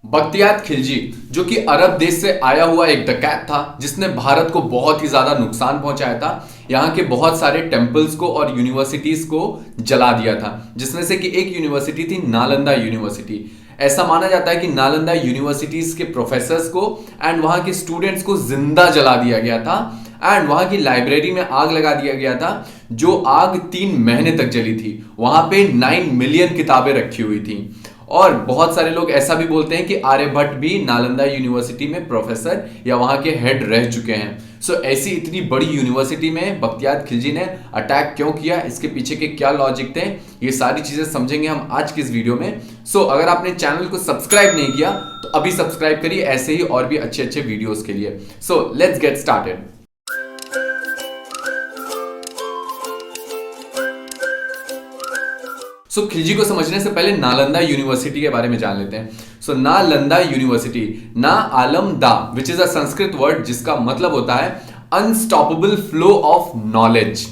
बख्तियार खिलजी जो कि अरब देश से आया हुआ एक डकैत था जिसने भारत को बहुत ही ज्यादा नुकसान पहुंचाया था। यहाँ के बहुत सारे टेम्पल्स को और यूनिवर्सिटीज को जला दिया था, जिसमें से कि एक यूनिवर्सिटी थी नालंदा यूनिवर्सिटी। ऐसा माना जाता है कि नालंदा यूनिवर्सिटीज के प्रोफेसर्स को एंड वहां के स्टूडेंट्स को जिंदा जला दिया गया था एंड वहां की लाइब्रेरी में आग लगा दिया गया था, जो आग 3 महीने तक जली थी। वहां पे 9 मिलियन किताबें रखी हुई थी। और बहुत सारे लोग ऐसा भी बोलते हैं कि आर्यभट्ट भी नालंदा यूनिवर्सिटी में प्रोफेसर या वहां के हेड रह चुके हैं। सो ऐसी इतनी बड़ी यूनिवर्सिटी में बख्तियार खिलजी ने अटैक क्यों किया, इसके पीछे के क्या लॉजिक थे, ये सारी चीजें समझेंगे हम आज की इस वीडियो में। सो अगर आपने चैनल को सब्सक्राइब नहीं किया तो अभी सब्सक्राइब करिए ऐसे ही और भी अच्छे अच्छे वीडियोस के लिए। So let's get started. Khilji को समझने से पहले नालंदा यूनिवर्सिटी के बारे में जान लेते हैं। नालंदा यूनिवर्सिटी, ना आलम दा which is a Sanskrit word जिसका मतलब होता है unstoppable flow of knowledge.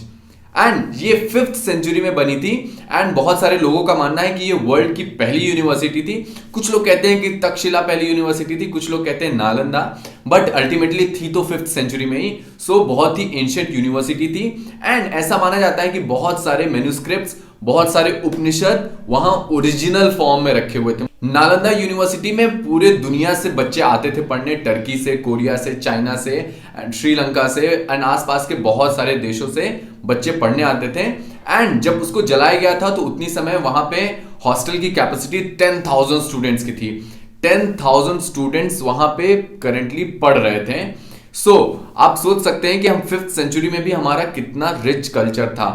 And ये 5th सेंचुरी में बनी थी एंड बहुत सारे लोगों का मानना है कि ये वर्ल्ड की पहली यूनिवर्सिटी थी। कुछ लोग कहते हैं कि तक्षशिला पहली यूनिवर्सिटी थी, कुछ लोग कहते हैं नालंदा, बट अल्टीमेटली थी तो 5th सेंचुरी में ही। बहुत ही एंशिएंट यूनिवर्सिटी थी एंड ऐसा माना जाता है कि बहुत सारे मैन्युस्क्रिप्ट्स, बहुत सारे उपनिषद वहां ओरिजिनल फॉर्म में रखे हुए थे। नालंदा यूनिवर्सिटी में पूरे दुनिया से बच्चे आते थे पढ़ने, टर्की से, कोरिया से, चाइना से एंड श्रीलंका से एंड आसपास के बहुत सारे देशों से बच्चे पढ़ने आते थे। एंड जब उसको जलाया गया था तो उतनी समय वहां पे हॉस्टल की कैपेसिटी 10,000 स्टूडेंट्स की थी। 10,000 स्टूडेंट्स वहां पे करेंटली पढ़ रहे थे। आप सोच सकते हैं कि हम 5th सेंचुरी में भी हमारा कितना रिच कल्चर था।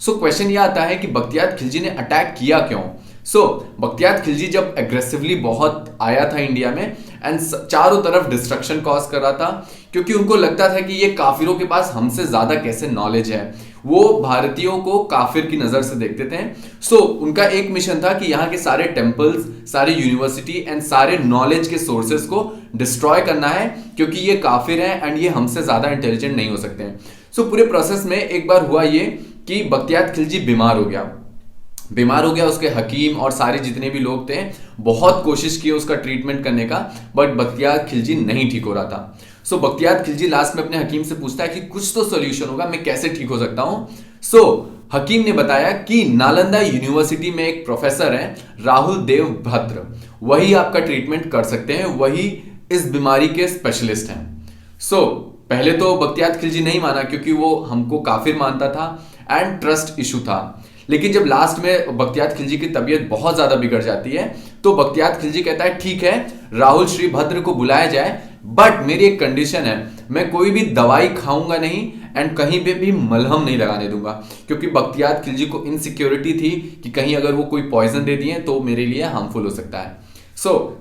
क्वेश्चन ये आता है कि बख्तियार खिलजी ने अटैक किया क्यों। बख्तियार खिलजी जब एग्रेसिवली बहुत आया था इंडिया में एंड चारों तरफ डिस्ट्रक्शन कॉज कर रहा था, क्योंकि उनको लगता था कि ये काफिरों के पास हमसे ज्यादा कैसे नॉलेज है। वो भारतीयों को काफिर की नजर से देखते थे। उनका एक मिशन था कि यहाँ के सारे टेम्पल्स, सारे यूनिवर्सिटी एंड सारे नॉलेज के सोर्सेस को डिस्ट्रॉय करना है, क्योंकि ये काफिर हैं एंड ये हमसे ज्यादा इंटेलिजेंट नहीं हो सकते हैं। पूरे प्रोसेस में एक बार हुआ ये कि बख्तियार खिलजी बीमार हो गया। उसके हकीम और सारे जितने भी लोग थे बहुत कोशिश की उसका ट्रीटमेंट करने का, बट बख्तियार खिलजी नहीं ठीक हो रहा था। बख्तियार खिलजी लास्ट में अपने हकीम से पूछता है कि कुछ तो सॉल्यूशन होगा, मैं कैसे ठीक हो सकता हूं। हकीम ने बताया कि नालंदा यूनिवर्सिटी में एक प्रोफेसर है राहुल देव भद्र, वही आपका ट्रीटमेंट कर सकते हैं, वही इस बीमारी के स्पेशलिस्ट हैं। पहले तो बख्तियार खिलजी नहीं माना क्योंकि वो हमको काफिर मानता था एंड ट्रस्ट इशू था। लेकिन जब लास्ट में बख्तियार खिलजी की तबीयत बहुत ज्यादा बिगड़ जाती है तो बख्तियार खिलजी कहता है ठीक है, राहुल श्री भद्र को बुलाया जाए, बट मेरी एक कंडीशन है, मैं कोई भी दवाई खाऊंगा नहीं एंड कहीं पे भी मलहम नहीं लगाने दूंगा, क्योंकि बख्तियार खिलजी को इनसिक्योरिटी थी कि कहीं अगर वो कोई पॉइजन दे दिए तो मेरे लिए हार्मफुल हो सकता है।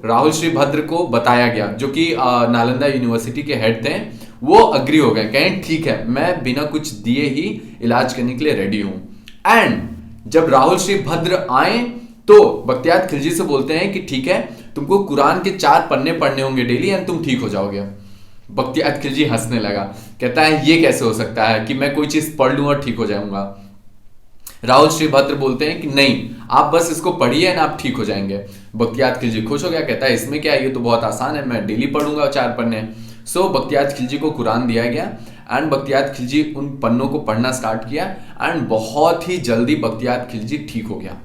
राहुल श्री भद्र को बताया गया, जो कि नालंदा यूनिवर्सिटी के हेड थे, वो अग्री हो गए, कहें ठीक है, मैं बिना कुछ दिए ही इलाज करने के लिए रेडी हूं। एंड जब राहुल श्री भद्र आए तो बख्तियार खिलजी से बोलते हैं कि ठीक है, तुमको कुरान के 4 पन्ने पढ़ने होंगे डेली एंड तुम ठीक हो जाओगे। बख्तियार खिलजी हंसने लगा, कहता है ये कैसे हो सकता है कि मैं कोई चीज पढ़ लूं और ठीक हो जाऊंगा। राहुल श्री भद्र बोलते हैं कि नहीं, आप बस इसको पढ़िए एंड आप ठीक हो जाएंगे। बख्तियार खिलजी खुश हो गया, कहता है इसमें क्या है, ये तो बहुत आसान है, मैं डेली पढ़ूंगा 4 पन्ने। बख्तियार खिलजी को कुरान दिया गया एंड बख्तियार खिलजी उन पन्नों को पढ़ना स्टार्ट किया एंड बहुत ही जल्दी बख्तियार खिलजी ठीक हो गया।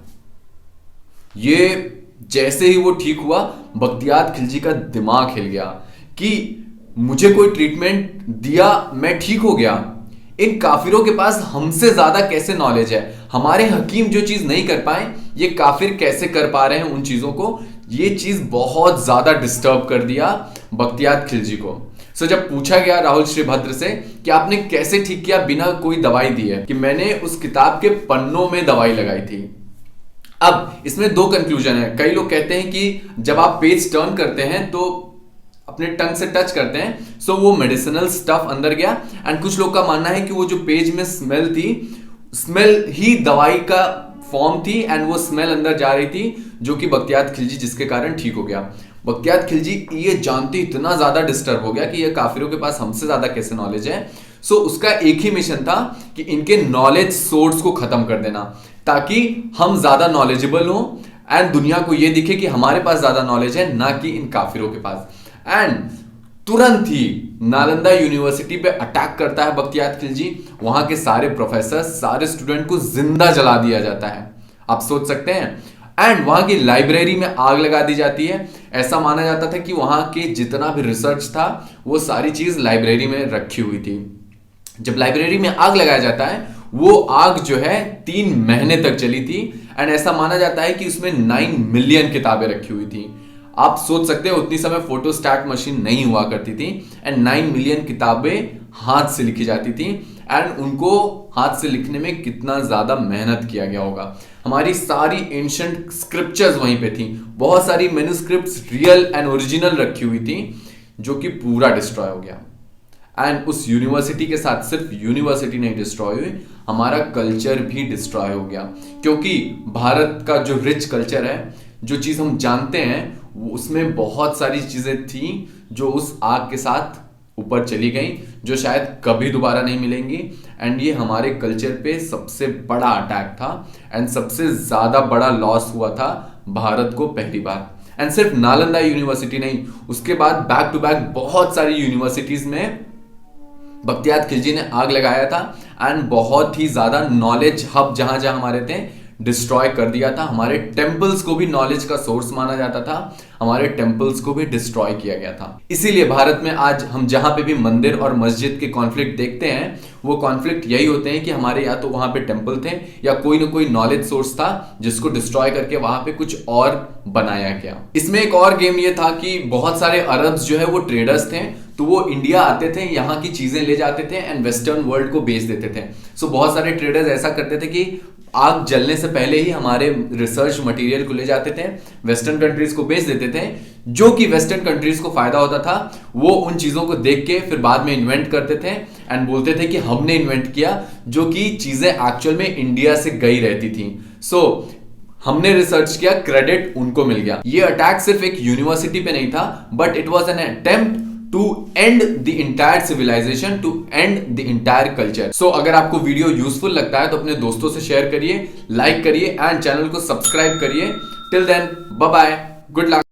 ये जैसे ही वो ठीक हुआ, बख्तियार खिलजी का दिमाग हिल गया कि मुझे कोई ट्रीटमेंट दिया, मैं ठीक हो गया, इन काफिरों के पास हमसे ज्यादा कैसे नॉलेज है, हमारे हकीम जो चीज नहीं कर पाए ये काफिर कैसे कर पा रहे हैं उन चीजों को। ये चीज बहुत ज्यादा डिस्टर्ब कर दिया बख्तियार खिलजी को। जब पूछा गया राहुल श्री भद्र से कि आपने कैसे ठीक किया बिना कोई दवाई दिए, कि मैंने उस किताब के पन्नों में दवाई लगाई थी। अब इसमें 2 कंक्लूजन है। कई लोग कहते हैं कि जब आप पेज टर्न करते हैं तो अपने टंग से टच करते हैं, वो मेडिसिनल स्टफ अंदर गया। एंड कुछ लोग का मानना है कि वो जो पेज में स्मेल थी, स्मेल ही दवाई का फॉर्म थी एंड वो स्मेल अंदर जा रही थी, जो कि बख्तियार खिलजी जिसके कारण ठीक हो गया। बख्तियार खिलजी ये जानते इतना ज्यादा डिस्टर्ब हो गया कि ये काफिरों के पास हमसे ज्यादा कैसे नॉलेज है। उसका एक ही मिशन था कि इनके नॉलेज सोर्स को खत्म कर देना, ताकि हम ज्यादा नॉलेजेबल हो एंड दुनिया को यह दिखे कि हमारे पास ज्यादा नॉलेज है ना कि इन काफिरों के पास। एंड तुरंत ही नालंदा यूनिवर्सिटी पे अटैक करता है बख्तियार खिलजी। वहां के सारे प्रोफेसर, सारे स्टूडेंट को जिंदा जला दिया जाता है, आप सोच सकते हैं। एंड वहां की लाइब्रेरी में आग लगा दी जाती है। ऐसा माना जाता था कि वहां के जितना भी रिसर्च था वो सारी चीज लाइब्रेरी में रखी हुई थी। जब लाइब्रेरी में आग लगाया जाता है, वो आग जो है 3 महीने तक चली थी। एंड ऐसा माना जाता है कि उसमें 9 मिलियन किताबें रखी हुई थी। आप सोच सकते हैं उतनी समय फोटोस्टैट मशीन नहीं हुआ करती थी एंड 9 मिलियन किताबें हाथ से लिखी जाती थी। एंड उनको हाथ से लिखने में कितना ज्यादा मेहनत किया गया होगा। हमारी सारी एंशिएंट स्क्रिप्चर्स वहीं पे थी। बहुत सारी मैन्युस्क्रिप्ट्स रियल एंड ओरिजिनल रखी हुई थी, जो कि पूरा डिस्ट्रॉय हो गया। एंड उस यूनिवर्सिटी के साथ सिर्फ यूनिवर्सिटी नहीं डिस्ट्रॉय हुई, हमारा कल्चर भी डिस्ट्रॉय हो गया। क्योंकि भारत का जो रिच कल्चर है, जो चीज हम जानते हैं, उसमें बहुत सारी चीजें थी जो उस आग के साथ ऊपर चली गई, जो शायद कभी दोबारा नहीं मिलेंगी। एंड ये हमारे कल्चर पे सबसे बड़ा अटैक था एंड सबसे ज्यादा बड़ा लॉस हुआ था भारत को पहली बार। एंड सिर्फ नालंदा यूनिवर्सिटी नहीं, उसके बाद बैक टू बैक बहुत सारी यूनिवर्सिटीज में बख्तियार खिलजी ने आग लगाया था एंड बहुत ही ज्यादा नॉलेज हब जहां जहां हमारे थे डिस्ट्रॉय कर दिया था। हमारे टेंपल्स को भी नॉलेज का सोर्स माना जाता था, हमारे टेंपल्स को भी डिस्ट्रॉय किया गया था। इसीलिए भारत में आज हम जहां पे भी मंदिर और मस्जिद के कॉन्फ्लिक्ट देखते हैं, वो कॉन्फ्लिक्ट यही होते हैं कि हमारे या तो वहां पे टेंपल थे या कोई ना कोई नॉलेज सोर्स था जिसको डिस्ट्रॉय करके वहां पे कुछ और बनाया गया। इसमें एक और गेम ये था कि बहुत सारे अरब्स जो है वो ट्रेडर्स थे, तो वो इंडिया आते थे, यहाँ की चीजें ले जाते थे एंड वेस्टर्न वर्ल्ड को बेच देते थे। सो बहुत सारे ट्रेडर्स ऐसा करते थे कि आग जलने से पहले ही हमारे रिसर्च मटेरियल को ले जाते थे, वेस्टर्न कंट्रीज को बेच देते थे, जो कि वेस्टर्न कंट्रीज को फायदा होता था। वो उन चीजों को देख के फिर बाद में इन्वेंट करते थे एंड बोलते थे कि हमने इन्वेंट किया, जो कि चीजें एक्चुअल में इंडिया से गई रहती थी। सो हमने रिसर्च किया, क्रेडिट उनको मिल गया। ये अटैक सिर्फ एक यूनिवर्सिटी पे नहीं था, but it was an attempt to end the entire civilization, to end the entire culture. So अगर आपको वीडियो यूजफुल लगता है तो अपने दोस्तों से शेयर करिए, लाइक करिए एंड चैनल को सब्सक्राइब करिए। Till then, bye bye, good luck.